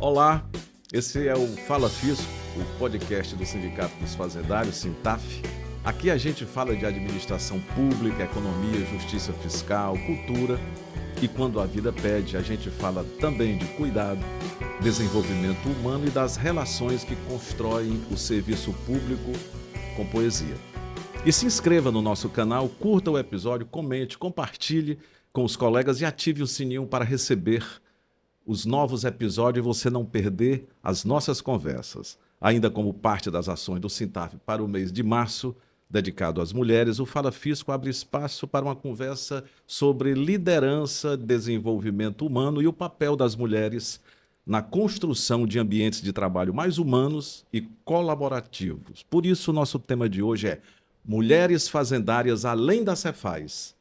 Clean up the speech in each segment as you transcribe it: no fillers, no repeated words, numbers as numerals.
Olá, esse é o Fala Fisco, o podcast do Sindicato dos Fazendários, Sintaf. Aqui a gente fala de administração pública, economia, justiça fiscal, cultura e, quando a vida pede, a gente fala também de cuidado, desenvolvimento humano e das relações que constroem o serviço público com poesia. E se inscreva no nosso canal, curta o episódio, comente, compartilhe com os colegas e ative o sininho para receber os novos episódios e você não perder as nossas conversas. Ainda como parte das ações do Sintaf para o mês de março, dedicado às mulheres, o Fala Fisco abre espaço para uma conversa sobre liderança, desenvolvimento humano e o papel das mulheres na construção de ambientes de trabalho mais humanos e colaborativos. Por isso, o nosso tema de hoje é Mulheres Fazendárias Além da Cefaz,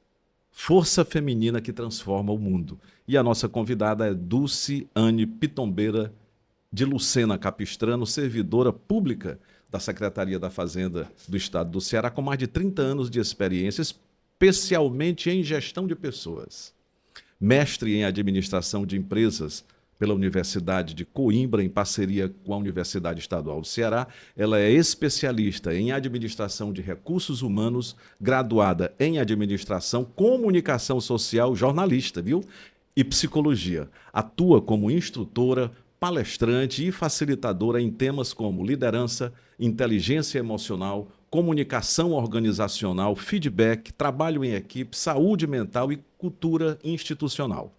força feminina que transforma o mundo. E a nossa convidada é Dulce Anne Pitombeira de Lucena Capistrano, servidora pública da Secretaria da Fazenda do Estado do Ceará, com mais de 30 anos de experiência, especialmente em gestão de pessoas. Mestre em administração de empresas pela Universidade de Coimbra, em parceria com a Universidade Estadual do Ceará. Ela é especialista em administração de recursos humanos, graduada em administração, comunicação social, jornalista, viu? E psicologia. Atua como instrutora, palestrante e facilitadora em temas como liderança, inteligência emocional, comunicação organizacional, feedback, trabalho em equipe, saúde mental e cultura institucional.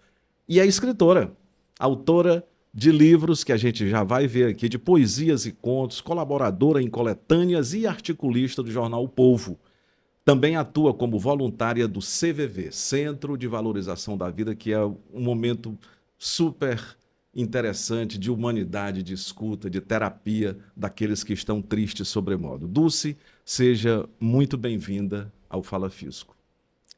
E é escritora, autora de livros que a gente já vai ver aqui, de poesias e contos, colaboradora em coletâneas e articulista do jornal O Povo. Também atua como voluntária do CVV, Centro de Valorização da Vida, que é um momento super interessante de humanidade, de escuta, de terapia daqueles que estão tristes sobremodo. Dulce, seja muito bem-vinda ao Fala Fisco.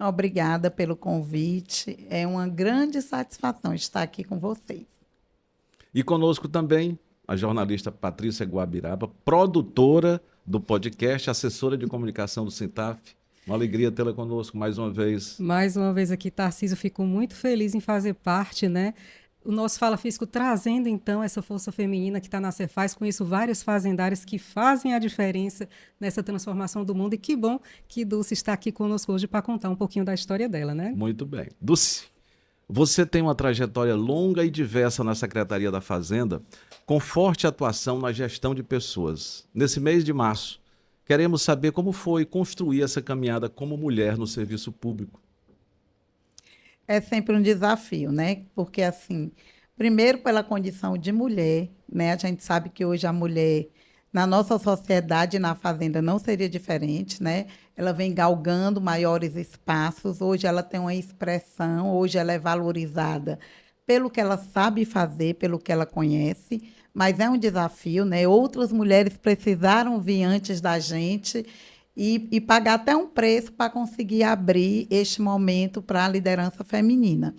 Obrigada pelo convite. É uma grande satisfação estar aqui com vocês. E conosco também a jornalista Patrícia Guabiraba, produtora do podcast, assessora de comunicação do Sintaf. Uma alegria tê-la conosco mais uma vez. Mais uma vez aqui, Tarcísio, fico muito feliz em fazer parte, né? O nosso Fala Fisco trazendo, então, essa força feminina que está na Cefaz. Conheço várias fazendárias que fazem a diferença nessa transformação do mundo. E que bom que Dulce está aqui conosco hoje para contar um pouquinho da história dela, né? Muito bem. Dulce, você tem uma trajetória longa e diversa na Secretaria da Fazenda, com forte atuação na gestão de pessoas. Nesse mês de março, queremos saber como foi construir essa caminhada como mulher no serviço público. É sempre um desafio, né? Porque, assim, primeiro pela condição de mulher, né? A gente sabe que hoje a mulher, na nossa sociedade, na fazenda, não seria diferente, né? Ela vem galgando maiores espaços, hoje ela tem uma expressão, hoje ela é valorizada pelo que ela sabe fazer, pelo que ela conhece, mas é um desafio, né? Outras mulheres precisaram vir antes da gente e pagar até um preço para conseguir abrir este momento para a liderança feminina.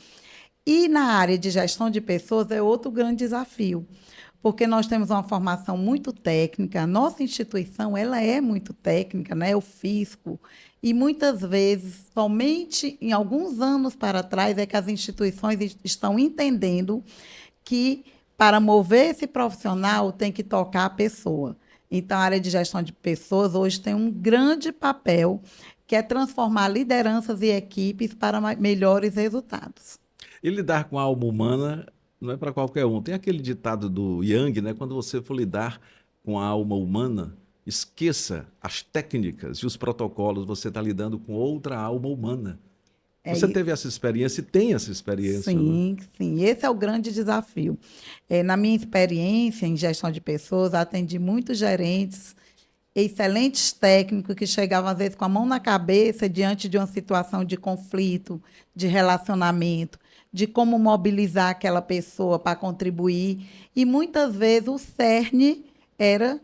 E na área de gestão de pessoas é outro grande desafio, porque nós temos uma formação muito técnica, a nossa instituição ela é muito técnica, né? O fisco, e muitas vezes, somente em alguns anos para trás, é que as instituições estão entendendo que para mover esse profissional tem que tocar a pessoa. Então, a área de gestão de pessoas hoje tem um grande papel, que é transformar lideranças e equipes para melhores resultados. E lidar com a alma humana não é para qualquer um. Tem aquele ditado do Yang, né? Quando você for lidar com a alma humana, esqueça as técnicas e os protocolos, você está lidando com outra alma humana. Você teve essa experiência e tem essa experiência? Sim, né? Sim. Esse é o grande desafio. Na minha experiência em gestão de pessoas, atendi muitos gerentes, excelentes técnicos que chegavam, às vezes, com a mão na cabeça diante de uma situação de conflito, de relacionamento, de como mobilizar aquela pessoa para contribuir. E, muitas vezes, o cerne era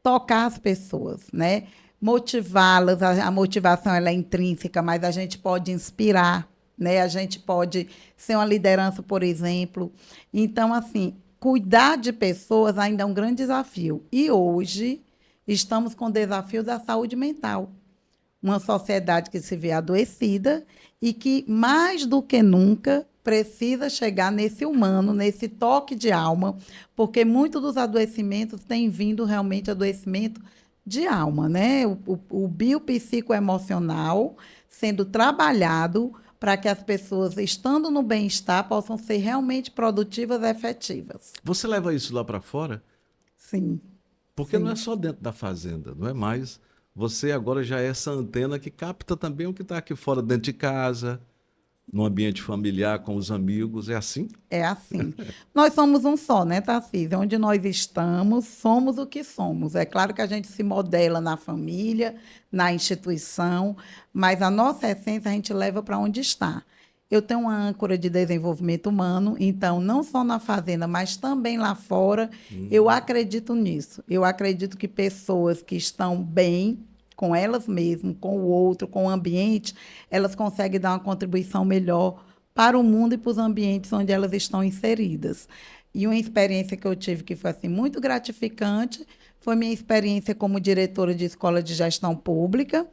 tocar as pessoas, né? Motivá-las, a motivação ela é intrínseca, mas a gente pode inspirar, né? A gente pode ser uma liderança, por exemplo. Então, assim, cuidar de pessoas ainda é um grande desafio. E hoje estamos com o desafio da saúde mental. Uma sociedade que se vê adoecida e que, mais do que nunca, precisa chegar nesse humano, nesse toque de alma, porque muitos dos adoecimentos têm vindo realmente adoecimento de alma, né? O biopsicoemocional sendo trabalhado para que as pessoas, estando no bem-estar, possam ser realmente produtivas e efetivas. Você leva isso lá para fora? Sim, Porque não é sim. só dentro da fazenda, não é mais. Você agora já é essa antena que capta também o que está aqui fora, dentro de casa, no ambiente familiar, com os amigos. É assim? É assim. Nós somos um só, né, Tarcísio? Onde nós estamos, somos o que somos. É claro que a gente se modela na família, na instituição, mas a nossa essência a gente leva para onde está. Eu tenho uma âncora de desenvolvimento humano, então, não só na fazenda, mas também lá fora, eu acredito nisso. Eu acredito que pessoas que estão bem com elas mesmas, com o outro, com o ambiente, elas conseguem dar uma contribuição melhor para o mundo e para os ambientes onde elas estão inseridas. E uma experiência que eu tive que foi assim, muito gratificante foi minha experiência como diretora de escola de gestão pública,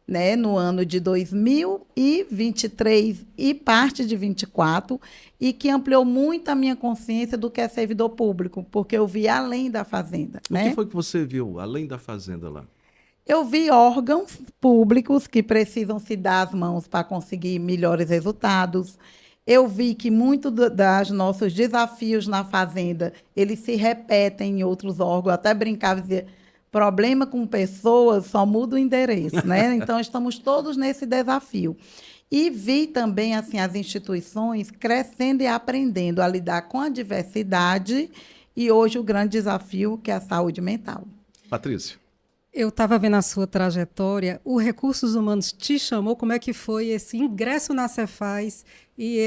né, no ano de 2023 e parte de 24, e que ampliou muito a minha consciência do que é servidor público, porque eu vi além da fazenda. O que Né? foi que você viu, além da fazenda lá? Eu vi órgãos públicos que precisam se dar as mãos para conseguir melhores resultados. Eu vi que muitos dos nossos desafios na fazenda, eles se repetem em outros órgãos. Até brincava e dizia, problema com pessoas só muda o endereço, né? Então, estamos todos nesse desafio. E vi também assim as instituições crescendo e aprendendo a lidar com a diversidade e hoje o grande desafio que é a saúde mental. Patrícia. Eu estava vendo a sua trajetória, o Recursos Humanos te chamou, como é que foi esse ingresso na Cefaz e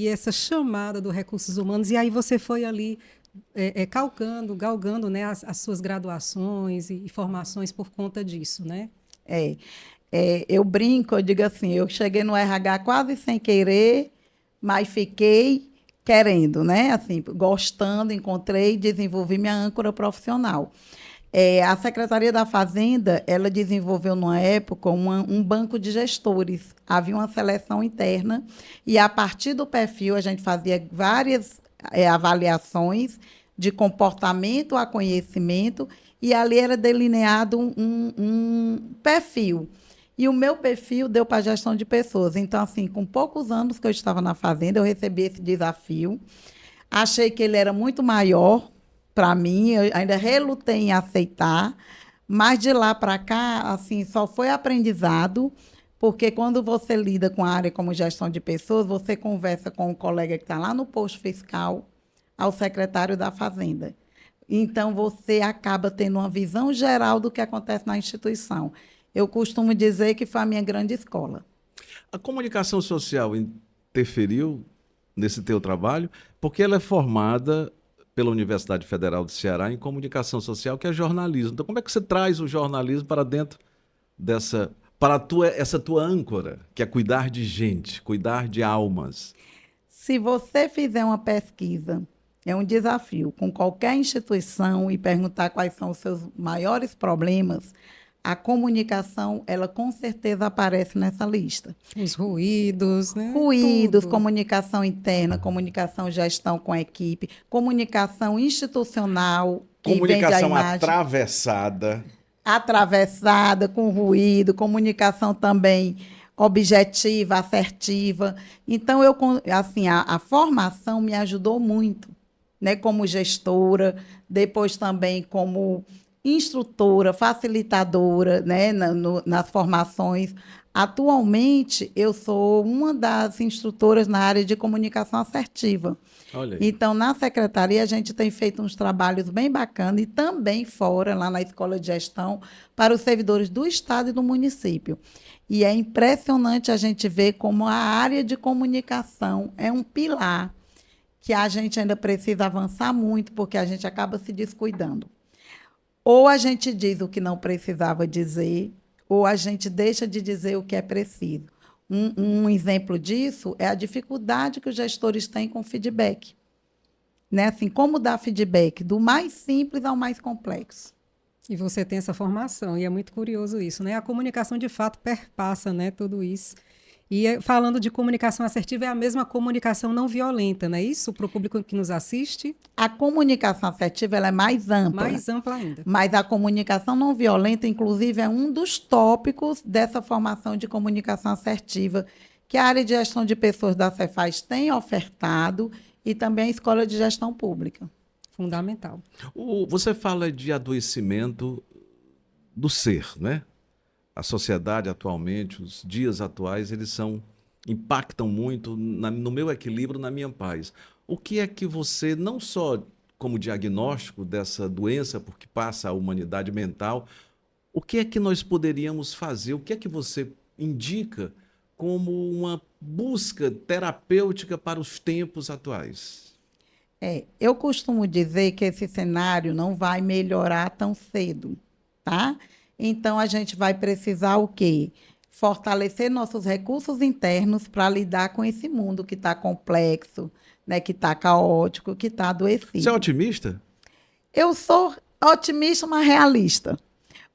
essa chamada do Recursos Humanos, e aí você foi ali galgando, né, as suas graduações e formações por conta disso, né? Eu brinco, eu digo assim, eu cheguei no RH quase sem querer, mas fiquei querendo, né? Assim, gostando, encontrei e desenvolvi minha âncora profissional. A Secretaria da Fazenda, ela desenvolveu, numa época, um banco de gestores. Havia uma seleção interna e, a partir do perfil, a gente fazia várias avaliações de comportamento a conhecimento e ali era delineado um perfil. E o meu perfil deu para a gestão de pessoas. Então, assim, com poucos anos que eu estava na Fazenda, eu recebi esse desafio. Achei que ele era muito maior para mim, eu ainda relutei em aceitar, mas de lá para cá, assim, só foi aprendizado, porque quando você lida com a área como gestão de pessoas, você conversa com um colega que está lá no posto fiscal, ao secretário da Fazenda. Então, você acaba tendo uma visão geral do que acontece na instituição. Eu costumo dizer que foi a minha grande escola. A comunicação social interferiu nesse teu trabalho, porque ela é formada pela Universidade Federal do Ceará em comunicação social, que é jornalismo. Então, como é que você traz o jornalismo para dentro essa tua âncora, que é cuidar de gente, cuidar de almas? Se você fizer uma pesquisa, é um desafio, com qualquer instituição e perguntar quais são os seus maiores problemas, a comunicação, ela com certeza aparece nessa lista. Os ruídos, né? Ruídos, Tudo. comunicação interna, comunicação gestão com a equipe, comunicação institucional, que vende a Comunicação imagem atravessada. atravessada, com ruído, comunicação também objetiva, assertiva. Então, assim, a formação me ajudou muito, né, como gestora, depois também como instrutora, facilitadora, né, nas formações. Atualmente, eu sou uma das instrutoras na área de comunicação assertiva. Olha aí. Então, na secretaria, a gente tem feito uns trabalhos bem bacanas e também fora, lá na Escola de Gestão, para os servidores do Estado e do município. E é impressionante a gente ver como a área de comunicação é um pilar que a gente ainda precisa avançar muito, porque a gente acaba se descuidando. Ou a gente diz o que não precisava dizer, ou a gente deixa de dizer o que é preciso. Um exemplo disso é a dificuldade que os gestores têm com feedback. Né? Assim, como dar feedback do mais simples ao mais complexo. E você tem essa formação, e é muito curioso isso, né? A comunicação, de fato, perpassa, né, tudo isso. E falando de comunicação assertiva, é a mesma comunicação não violenta, não é isso? Para o público que nos assiste? A comunicação assertiva ela é mais ampla. Mais ampla ainda. Mas a comunicação não violenta, inclusive, é um dos tópicos dessa formação de comunicação assertiva que a área de gestão de pessoas da Cefaz tem ofertado e também a Escola de Gestão Pública. Fundamental. Você fala de adoecimento do ser, né? A sociedade atualmente, os dias atuais, impactam muito no meu equilíbrio, na minha paz. O que é que você, não só como diagnóstico dessa doença, porque passa a humanidade mental, o que é que nós poderíamos fazer? O que é que você indica como uma busca terapêutica para os tempos atuais? Eu costumo dizer que esse cenário não vai melhorar tão cedo, tá? Então, a gente vai precisar o quê? Fortalecer nossos recursos internos para lidar com esse mundo que está complexo, né, que está caótico, que está adoecido. Você é otimista? Eu sou otimista, mas realista.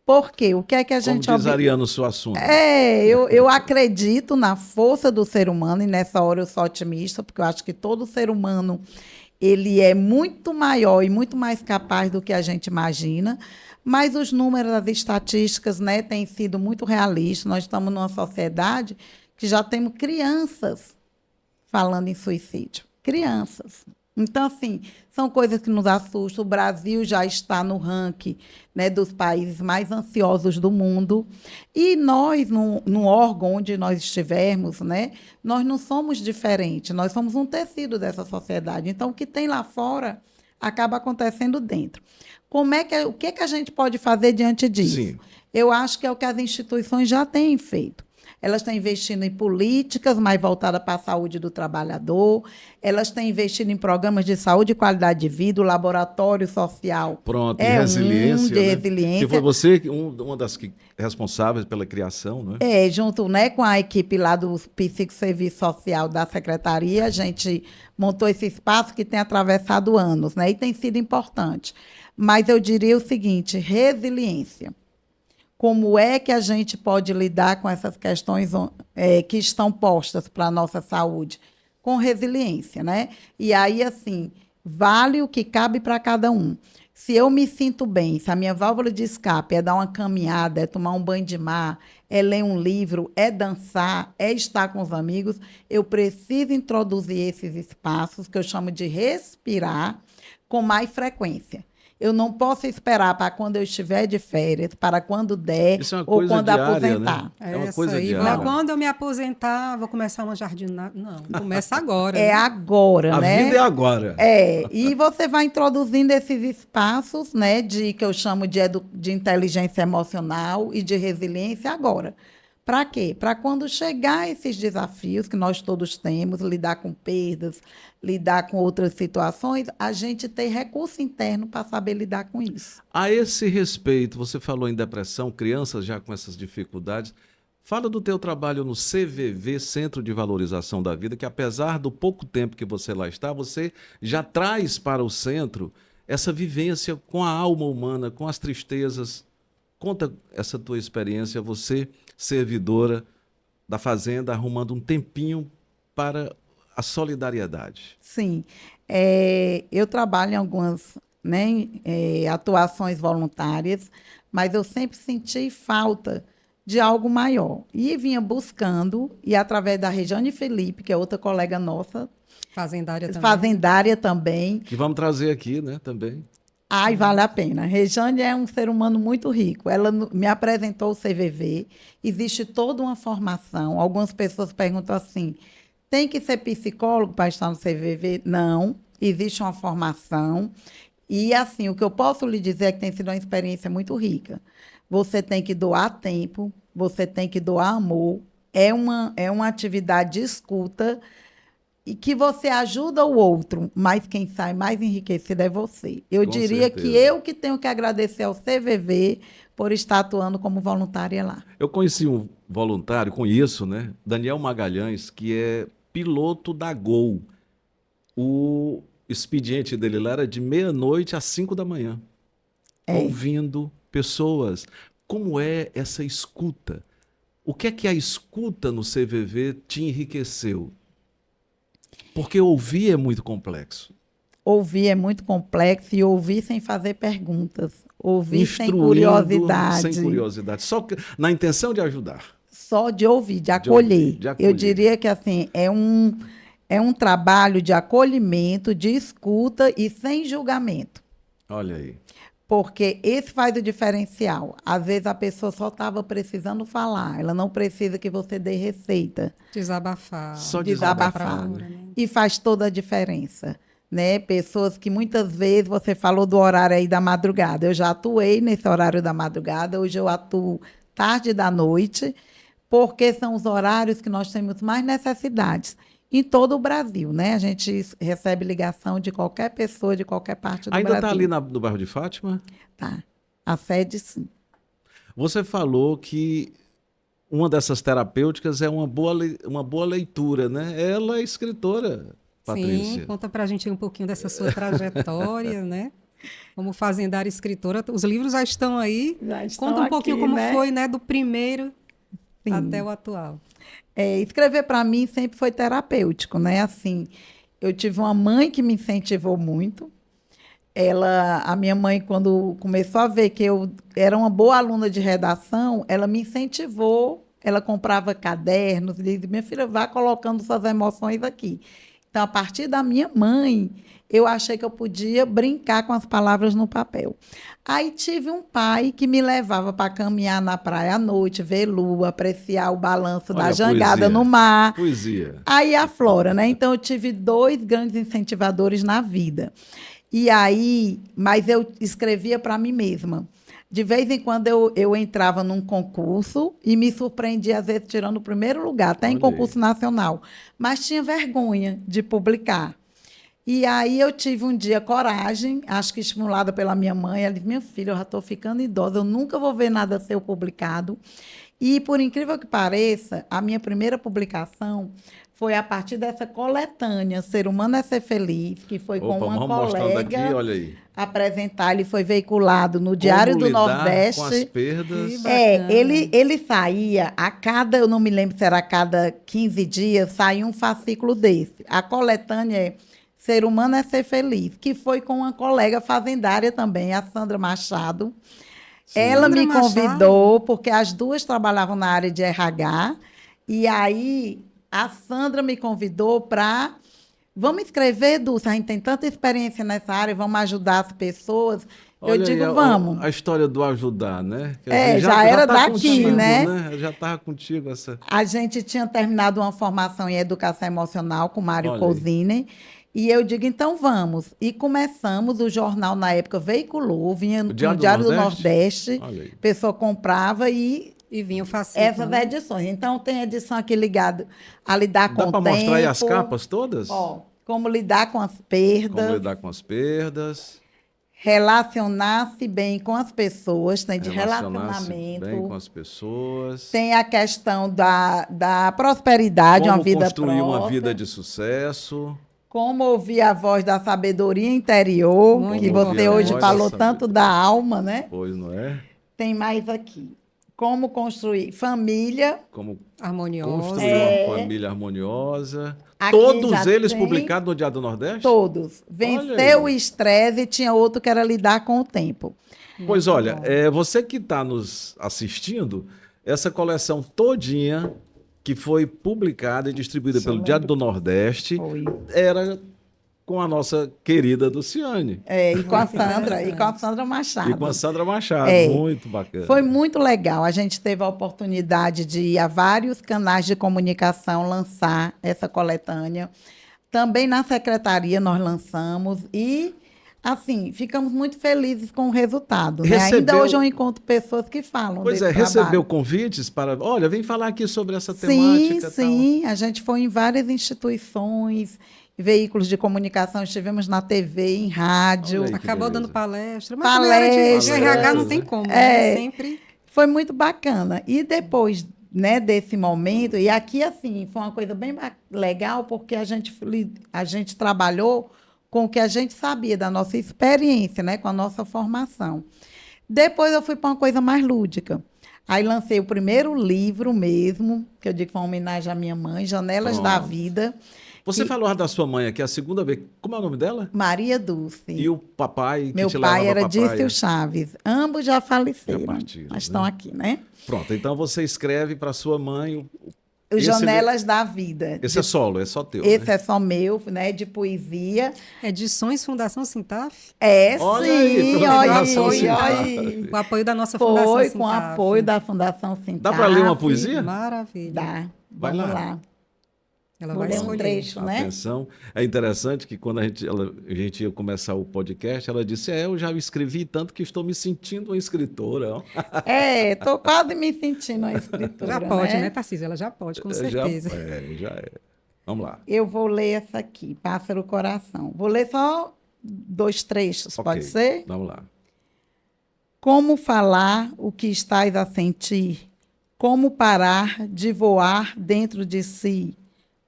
Por quê? O que é que a gente... Como diz Ariano Suassuna. Eu acredito na força do ser humano, e nessa hora eu sou otimista, porque eu acho que todo ser humano ele é muito maior e muito mais capaz do que a gente imagina, mas os números, as estatísticas, né, têm sido muito realistas. Nós estamos numa sociedade que já temos crianças falando em suicídio. Crianças. Então, assim, são coisas que nos assustam. O Brasil já está no ranking, né, dos países mais ansiosos do mundo. E nós, no órgão onde nós estivermos, né, nós não somos diferentes. Nós somos um tecido dessa sociedade. Então, o que tem lá fora acaba acontecendo dentro. O que a gente pode fazer diante disso? Sim. Eu acho que é o que as instituições já têm feito. Elas estão investindo em políticas mais voltadas para a saúde do trabalhador, elas estão investindo em programas de saúde e qualidade de vida, o laboratório social. Pronto, e resiliência. De resiliência. Que foi você uma das responsáveis pela criação, não é? Junto, né, com a equipe lá do Psicoserviço Social da Secretaria, a gente montou esse espaço que tem atravessado anos, né, e tem sido importante. Mas eu diria o seguinte, resiliência. Como é que a gente pode lidar com essas questões que estão postas para a nossa saúde? Com resiliência, né? E aí, assim, vale o que cabe para cada um. Se eu me sinto bem, se a minha válvula de escape é dar uma caminhada, é tomar um banho de mar, é ler um livro, é dançar, é estar com os amigos, eu preciso introduzir esses espaços que eu chamo de respirar com mais frequência. Eu não posso esperar para quando eu estiver de férias, para quando der, ou quando diária, aposentar. Né? É uma coisa diária. Quando eu me aposentar, vou começar uma jardinagem. Não, começa agora. É agora, né? A vida é agora. E você vai introduzindo esses espaços, né, que eu chamo de inteligência emocional e de resiliência agora. Para quê? Para quando chegar esses desafios que nós todos temos, lidar com perdas, lidar com outras situações, a gente ter recurso interno para saber lidar com isso. A esse respeito, você falou em depressão, crianças já com essas dificuldades. Fala do teu trabalho no CVV, Centro de Valorização da Vida, que apesar do pouco tempo que você lá está, você já traz para o centro essa vivência com a alma humana, com as tristezas. Conta essa tua experiência, você, servidora da Fazenda, arrumando um tempinho para a solidariedade. Sim. Eu trabalho em algumas, né, atuações voluntárias, mas eu sempre senti falta de algo maior. E vinha buscando, e através da Regiane Felipe, que é outra colega nossa, fazendária também. Que vamos trazer aqui, né, também. Ai, vale a pena. Regiane é um ser humano muito rico. Ela me apresentou o CVV. Existe toda uma formação. Algumas pessoas perguntam assim, tem que ser psicólogo para estar no CVV? Não. Existe uma formação. E, assim, o que eu posso lhe dizer é que tem sido uma experiência muito rica. Você tem que doar tempo, você tem que doar amor. É uma atividade de escuta e que você ajuda o outro, mas quem sai mais enriquecido é você. Eu diria que eu que tenho que agradecer ao CVV por estar atuando como voluntária lá. Eu conheci um voluntário, conheço, né? Daniel Magalhães, que é piloto da Gol. O expediente dele lá era de 12h às 5h, ouvindo pessoas. Como é essa escuta? O que é que a escuta no CVV te enriqueceu? Porque ouvir é muito complexo. Ouvir é muito complexo e ouvir sem fazer perguntas. Ouvir sem Instruindo, curiosidade. sem curiosidade. Na intenção de ajudar. Só de ouvir, de De acolher. ouvir, de acolher. Eu diria que assim, é um trabalho de acolhimento, de escuta e sem julgamento. Olha aí. Porque esse faz o diferencial. Às vezes a pessoa só estava precisando falar, ela não precisa que você dê receita. Desabafar. Só Desabafar. Pra fora, né? E faz toda a diferença. Né? Pessoas que muitas vezes, você falou do horário aí da madrugada. Eu já atuei nesse horário da madrugada, hoje eu atuo tarde da noite, porque são os horários que nós temos mais necessidades em todo o Brasil, né? A gente recebe ligação de qualquer pessoa, de qualquer parte do Ainda Brasil. está ali no bairro de Fátima? Tá. A sede, sim. Você falou que uma dessas terapêuticas é uma boa leitura, né? Ela é escritora, Patrícia. Sim, conta pra gente um pouquinho dessa sua trajetória, né? Como fazendária e escritora. Os livros já estão aí. Já estão Conta um pouquinho aqui, como né? foi, né? Do primeiro Sim. até o atual. Escrever para mim sempre foi terapêutico, né? Assim, eu tive uma mãe que me incentivou muito. A minha mãe, quando começou a ver que eu era uma boa aluna de redação, ela me incentivou. Ela comprava cadernos e dizia: minha filha, vá colocando suas emoções aqui. Então, a partir da minha mãe, eu achei que eu podia brincar com as palavras no papel. Aí tive um pai que me levava para caminhar na praia à noite, ver lua, apreciar o balanço da jangada poesia. no mar. Poesia. Aí a Flora, né? Então, eu tive 2 grandes incentivadores na vida. E aí, mas eu escrevia para mim mesma. De vez em quando eu entrava num concurso e me surpreendia, às vezes, tirando o primeiro lugar, até em Olha concurso aí. nacional. Mas tinha vergonha de publicar. E aí eu tive um dia coragem, acho que estimulada pela minha mãe. Ela disse: minha filha, eu já estou ficando idosa, eu nunca vou ver nada seu publicado. E, por incrível que pareça, a minha primeira publicação foi a partir dessa coletânea, Ser Humano é Ser Feliz, que foi com Opa, uma vamos mostrando aqui, colega olha aí. apresentar. Ele foi veiculado no Diário Como do lidar Nordeste. com as perdas. Que bacana. Ele saía a cada, eu não me lembro se era a cada 15 dias, saía um fascículo desse. A coletânea é Ser Humano é Ser Feliz, que foi com uma colega fazendária também, a Sandra Machado. Sim. Ela me Sandra Machado? convidou, porque as duas trabalhavam na área de RH, e aí a Sandra me convidou para... Vamos escrever, Dulce, a gente tem tanta experiência nessa área, vamos ajudar as pessoas. Olha eu digo, aí, vamos. a história do ajudar, né? Quer Já era tá daqui, contigo, né? Já estava contigo essa... A gente tinha terminado uma formação em educação emocional com Mário Olha aí. Cousine. E eu digo, então vamos. E começamos, o jornal na época veiculou, vinha no Diário do Nordeste, Olha aí. a pessoa comprava e E vinha o fascículo. essas edições. Então tem edição aqui ligada a lidar com Dá o para tempo. mostrar aí as capas todas? Ó, como lidar com as perdas. Como lidar com as perdas. Relacionar-se bem com as pessoas, tem de Relacionar-se relacionamento. bem com as pessoas. Tem a questão da prosperidade, Como uma vida construir uma próspera. vida de sucesso. Como ouvir a voz da sabedoria interior, Muito que importante. você hoje Voz da falou sabedoria. tanto da alma, né? Pois não é? Tem mais aqui. Como construir família. Como Harmoniosa. construir uma família harmoniosa. Aqui Todos já eles tem publicados no Diário do Nordeste? Todos. Olha Vencer aí. o estresse e tinha outro que era lidar com o tempo. Pois Muito olha, bom. você que está nos assistindo, essa coleção todinha que foi publicada e distribuída Só pelo lembro. Diário do Nordeste Foi. era com a nossa querida Luciane E com a Sandra, e com a Sandra Machado. e com a Sandra Machado. É. Muito bacana. Foi muito legal. A gente teve a oportunidade de ir a vários canais de comunicação lançar essa coletânea. Também na secretaria nós lançamos e, assim, ficamos muito felizes com o resultado. Né? Ainda hoje eu encontro pessoas que falam Pois desse recebeu trabalho. convites para... Olha, vem falar aqui sobre essa Sim, temática. sim. A gente foi em várias instituições, veículos de comunicação, estivemos na TV, em rádio. Olha aí. Acabou beleza. dando palestra. Mas também área de Palestra. RH não tem como, né? Sempre. Foi muito bacana. E depois, né, desse momento, e aqui, assim, foi uma coisa bem legal, porque a gente trabalhou com o que a gente sabia da nossa experiência, né, com a nossa formação. Depois eu fui para uma coisa mais lúdica. Aí lancei o primeiro livro mesmo, que eu digo que foi uma homenagem à minha mãe, Janelas da Pronto. Vida. Você falou da sua mãe aqui a segunda vez. Como é o nome dela? Maria Dulce. E o papai que Meu te pai levava era para praia? Dício Chaves. Ambos já faleceram, Já partiram, mas né? estão aqui, né? Pronto, então você escreve para sua mãe. Os Esse Janelas da Vida. Esse é solo, é só teu, Esse né? é só meu, né? De poesia. Edições Fundação Sintaf. É Olha aí, sim, pela olha Fundação aí, Sintaf. olha aí. O apoio da nossa Fundação Foi Sintaf. com apoio da Fundação Sintaf. Dá para ler uma poesia? Maravilha. Dá. Vai Vamos lá. lá. Ela Vou vai ler um escolher. trecho, né? Atenção. É interessante que quando a gente ia começar o podcast, ela disse: eu já escrevi tanto que estou me sentindo uma escritora. Ó. Tô quase me sentindo uma escritora, Já pode, né, né? Tarcísio? Ela já pode, com Já certeza. já é. Vamos lá. Eu vou ler essa aqui, Pássaro Coração. Vou ler só 2 trechos, Ok, pode ser? Vamos lá. Como falar o que estás a sentir? Como parar de voar dentro de si?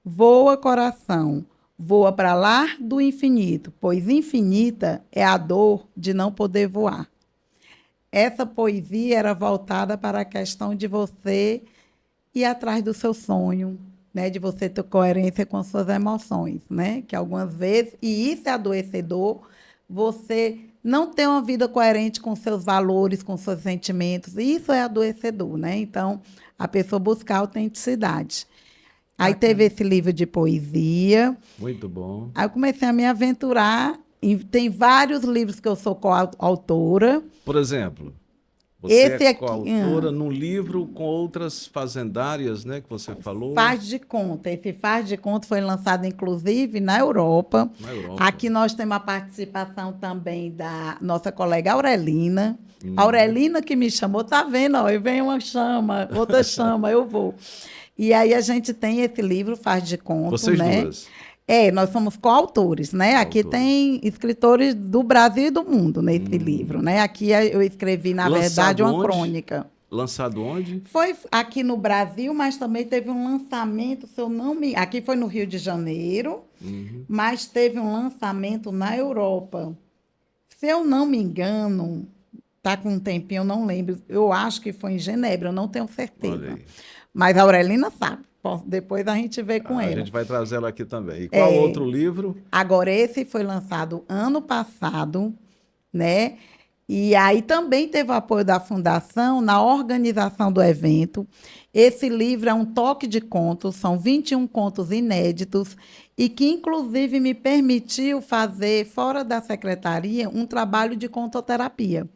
Voa, coração, voa para lá do infinito, pois infinita é a dor de não poder voar. Essa poesia era voltada para a questão de você ir atrás do seu sonho, né? De você ter coerência com suas emoções, né? Que algumas vezes, e isso é adoecedor, você não ter uma vida coerente com seus valores, com seus sentimentos, isso é adoecedor, né? Então, a pessoa buscar autenticidade. Aí teve esse livro de poesia. Muito bom. Aí eu comecei a me aventurar. E tem vários livros que eu sou coautora. Por exemplo, você Esse é aqui, coautora num livro com outras fazendárias, né, que você falou. Faz de Conta. Esse Faz de Conta foi lançado, inclusive, na Europa. Na Europa. Aqui nós temos a participação também da nossa colega Aurelina. Aurelina que me chamou, tá vendo? Ó, vem uma chama, outra chama, eu vou. E aí a gente tem esse livro, Faz de Conta, Vocês né? duas. Nós somos coautores, né? Aqui Coautores. tem escritores do Brasil e do mundo nesse livro, né? Aqui eu escrevi, na Lançado verdade, uma onde? crônica. Lançado onde? Foi aqui no Brasil, mas também teve um lançamento, se eu não me... Aqui foi no Rio de Janeiro, mas teve um lançamento na Europa. Se eu não me engano, tá com um tempinho, eu não lembro. Eu acho que foi em Genebra, eu não tenho Olha certeza. aí. Mas a Aurelina sabe. Depois a gente vê com A ela. gente vai trazer ela aqui também. E qual outro livro? Agora, esse foi lançado ano passado, né? E aí também teve o apoio da Fundação na organização do evento. Esse livro é um toque de contos, são 21 contos inéditos e que, inclusive, me permitiu fazer, fora da secretaria, um trabalho de contoterapia.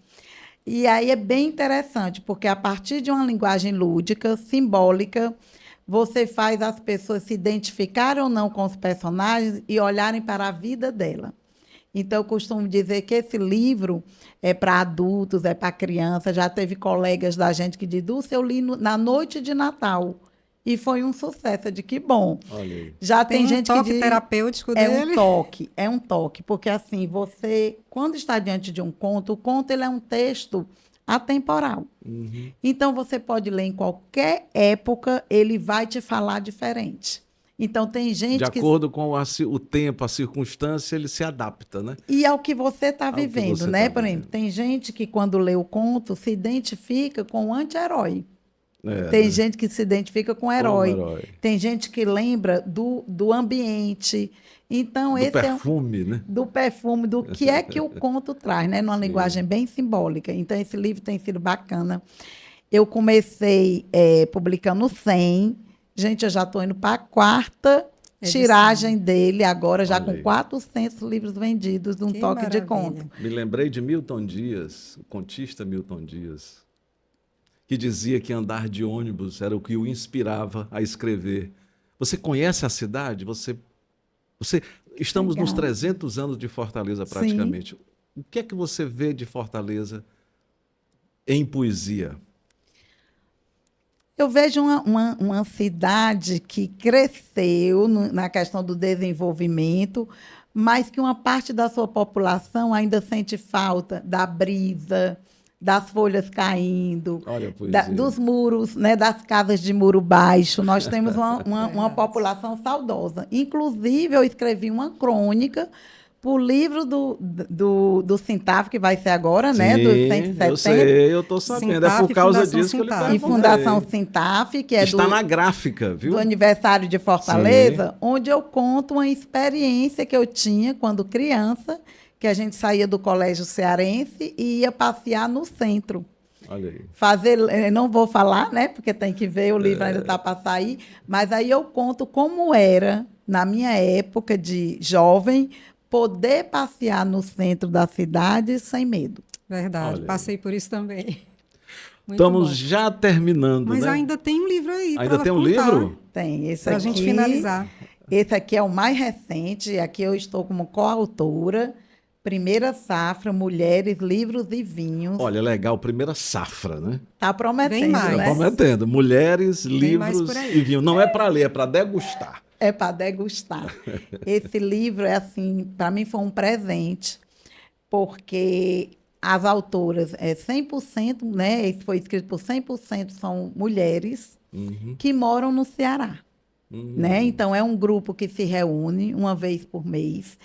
E aí é bem interessante, porque a partir de uma linguagem lúdica, simbólica, você faz as pessoas se identificarem ou não com os personagens e olharem para a vida dela. Então, eu costumo dizer que esse livro é para adultos, é para crianças. Já teve colegas da gente que dizem, Dulce, eu li na noite de Natal. E foi um sucesso. Eu digo, que bom. Olha aí. Já Tem tem um gente que toque diz... terapêutico É dele. um toque. Porque, assim, você, quando está diante de um conto, o conto ele é um texto atemporal. Então, você pode ler em qualquer época, ele vai te falar diferente. Então, tem gente De que... acordo com o tempo, a circunstância, ele se adapta, né? E ao que você está Ao que vivendo, você né? tá Por exemplo, vivendo. tem gente que, quando lê o conto, se identifica com o anti-herói. É, Tem né? gente que se identifica com o Com o herói. herói. Tem gente que lembra do ambiente. Então, Do esse perfume, né? do perfume, do que é que o conto traz, né? Numa linguagem bem simbólica. Então, esse livro tem sido bacana. Eu comecei publicando 100. Gente, eu já estou indo para a 4ª Edição. tiragem dele agora, já Olha com aí. 400 livros vendidos, um Que toque de maravilha. conto. Me lembrei de Milton Dias, o contista Milton Dias, que dizia que andar de ônibus era o que o inspirava a escrever. Você conhece a cidade? Estamos nos Legal. 300 anos de Fortaleza, praticamente. O que é que você vê de Fortaleza em poesia? Eu vejo uma cidade que cresceu na questão do desenvolvimento, mas que uma parte da sua população ainda sente falta da brisa, das folhas caindo, Olha a poesia. dos muros, né, das casas de muro baixo. Nós temos uma população saudosa. Inclusive, eu escrevi uma crônica Pro livro do Sintaf, que vai ser agora, né? Sim, Do 170. eu sei, eu estou sabendo. Sintaf É por causa e Fundação disso que eu lhe Sintaf. E perguntei. Fundação Sintaf, que é Está na gráfica, viu? do aniversário de Fortaleza, onde eu conto uma experiência que eu tinha quando criança, que a gente saía do colégio cearense e ia passear no centro. Olha aí. Não vou falar, né? Porque tem que ver, o livro ainda está para sair, mas aí eu conto como era, na minha época de jovem, poder passear no centro da cidade sem medo. Verdade, Olha aí. passei por isso também. Muito Estamos bom. já terminando, Mas né? ainda tem um livro aí Ainda para tem um contar, livro? Tem esse para a aqui. gente finalizar. Esse aqui é o mais recente. Aqui eu estou como coautora. Primeira Safra, Mulheres, Livros e Vinhos. Olha, legal, primeira safra, né? Tá prometendo, Bem mais. né? Tá prometendo. Mulheres, Tem mais livros por aí. e vinho. Não é para ler, é para degustar. É para degustar. Esse livro é assim, para mim foi um presente, porque as autoras 100%, né? Esse foi escrito por 100% são mulheres Uhum. que moram no Ceará, né? Então é um grupo que se reúne uma vez por mês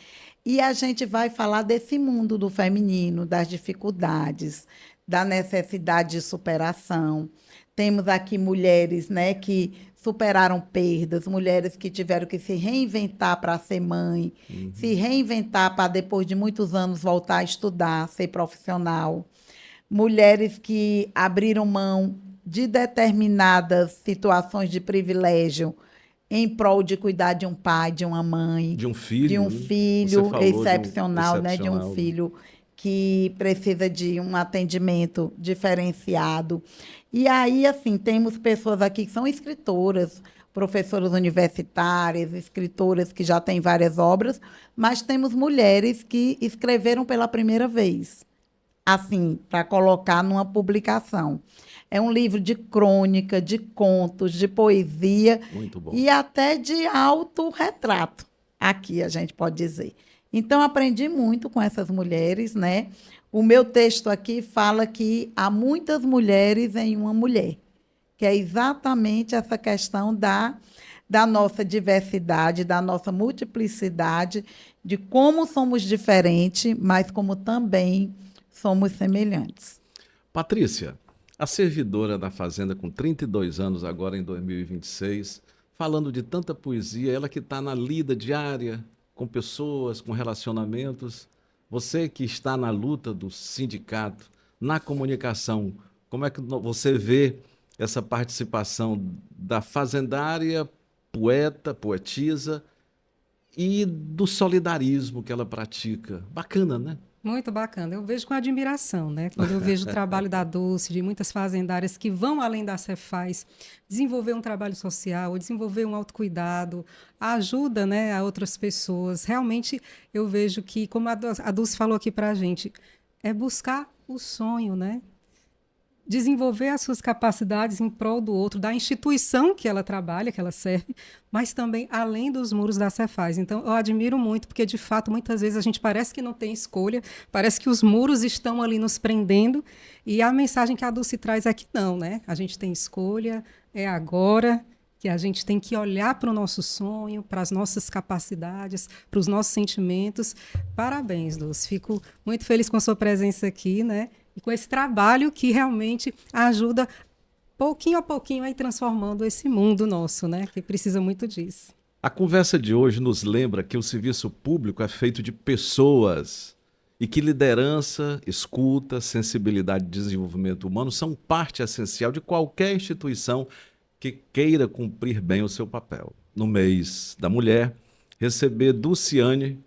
e a gente vai falar desse mundo do feminino, das dificuldades, da necessidade de superação. Temos aqui mulheres, né, que superaram perdas, mulheres que tiveram que se reinventar para ser mãe, se reinventar para depois de muitos anos voltar a estudar, ser profissional. Mulheres que abriram mão de determinadas situações de privilégio em prol de cuidar de um pai, de uma mãe, De um filho. de um né? Você filho falou de um excepcional, né? De um excepcional. filho que precisa de um atendimento diferenciado. E aí, assim, temos pessoas aqui que são escritoras, professoras universitárias, escritoras que já têm várias obras, mas temos mulheres que escreveram pela primeira vez, assim, para colocar numa publicação. É um livro de crônica, de contos, de poesia Muito bom. e até de autorretrato, aqui a gente pode dizer. Então, aprendi muito com essas mulheres, né? O meu texto aqui fala que há muitas mulheres em uma mulher, que é exatamente essa questão da nossa diversidade, da nossa multiplicidade, de como somos diferentes, mas como também somos semelhantes. Patrícia, a servidora da Fazenda com 32 anos, agora em 2026, falando de tanta poesia, ela que está na lida diária com pessoas, com relacionamentos, você que está na luta do sindicato, na comunicação, como é que você vê essa participação da fazendária, poeta, poetisa e do solidarismo que ela pratica? Bacana, né? Muito bacana. Eu vejo com admiração, né? Quando eu vejo o trabalho da Dulce, de muitas fazendárias que vão além da Cefaz, desenvolver um trabalho social, desenvolver um autocuidado, ajuda, né, a outras pessoas. Realmente, eu vejo que, como a Dulce falou aqui para a gente, é buscar o sonho, né? Desenvolver as suas capacidades em prol do outro, da instituição que ela trabalha, que ela serve, mas também além dos muros da Cefaz. Então, eu admiro muito, porque, de fato, muitas vezes a gente parece que não tem escolha, parece que os muros estão ali nos prendendo, e a mensagem que a Dulce traz é que não, né? A gente tem escolha, é agora que a gente tem que olhar para o nosso sonho, para as nossas capacidades, para os nossos sentimentos. Parabéns, Dulce. Fico muito feliz com a sua presença aqui, né? E com esse trabalho que realmente ajuda, pouquinho a pouquinho, a ir transformando esse mundo nosso, né? Que precisa muito disso. A conversa de hoje nos lembra que o serviço público é feito de pessoas e que liderança, escuta, sensibilidade e desenvolvimento humano são parte essencial de qualquer instituição que queira cumprir bem o seu papel. No mês da mulher, receber Dulciane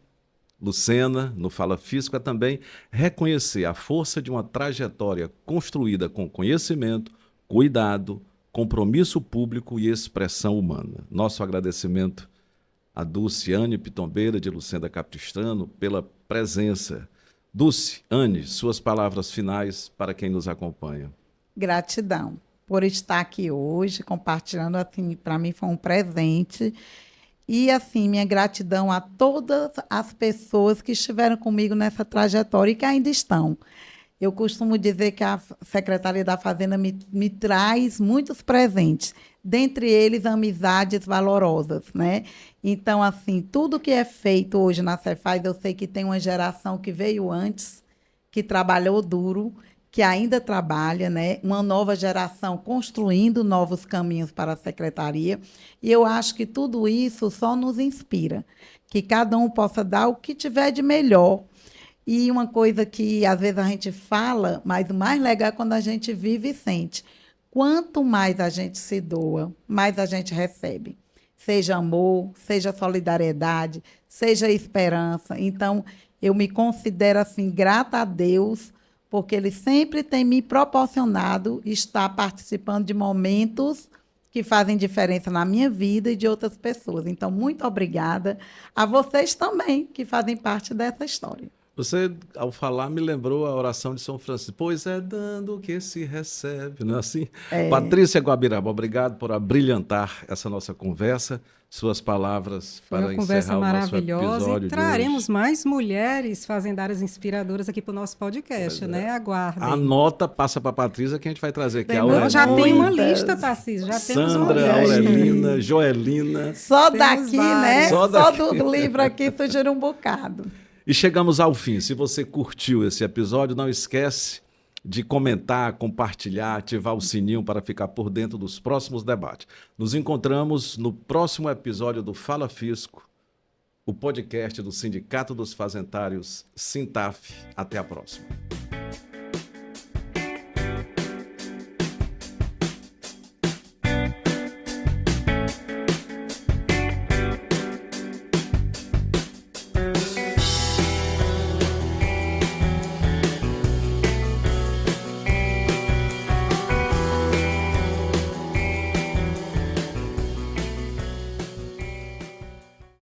Lucena, no Fala Fisco, é também reconhecer a força de uma trajetória construída com conhecimento, cuidado, compromisso público e expressão humana. Nosso agradecimento a Dulciane Pitombeira, de Lucena Capistrano, pela presença. Dulciane, suas palavras finais para quem nos acompanha. Gratidão por estar aqui hoje, compartilhando, assim, para mim foi um presente. E, assim, minha gratidão a todas as pessoas que estiveram comigo nessa trajetória e que ainda estão. Eu costumo dizer que a Secretaria da Fazenda me traz muitos presentes, dentre eles amizades valorosas, né? Então, assim, tudo que é feito hoje na Cefaz, eu sei que tem uma geração que veio antes, que trabalhou duro, que ainda trabalha, né? Uma nova geração construindo novos caminhos para a secretaria. E eu acho que tudo isso só nos inspira, que cada um possa dar o que tiver de melhor. E uma coisa que às vezes a gente fala, mas o mais legal é quando a gente vive e sente. Quanto mais a gente se doa, mais a gente recebe. Seja amor, seja solidariedade, seja esperança. Então, eu me considero assim grata a Deus, porque Ele sempre tem me proporcionado estar participando de momentos que fazem diferença na minha vida e de outras pessoas. Então, muito obrigada a vocês também, que fazem parte dessa história. Você, ao falar, me lembrou a oração de São Francisco. Pois é dando que se recebe, não é assim? Patrícia Guabiraba, obrigado por abrilhantar essa nossa conversa. Suas palavras Foi para uma conversa encerrar o nosso maravilhosa episódio e de traremos hoje. mais mulheres fazendárias inspiradoras aqui para o nosso podcast, né? Aguardem. A nota passa para a Patrícia que a gente vai trazer aqui. Temos A Eu já tenho uma muitas. lista, Tarcísio, já temos uma Sandra, lista. Aurelina, Joelina. Só Temos daqui, várias. né? Só Só daqui. do livro aqui surgiram um bocado. E chegamos ao fim. Se você curtiu esse episódio, não esquece de comentar, compartilhar, ativar o sininho para ficar por dentro dos próximos debates. Nos encontramos no próximo episódio do Fala Fisco, o podcast do Sindicato dos Fazendários, Sintaf. Até a próxima.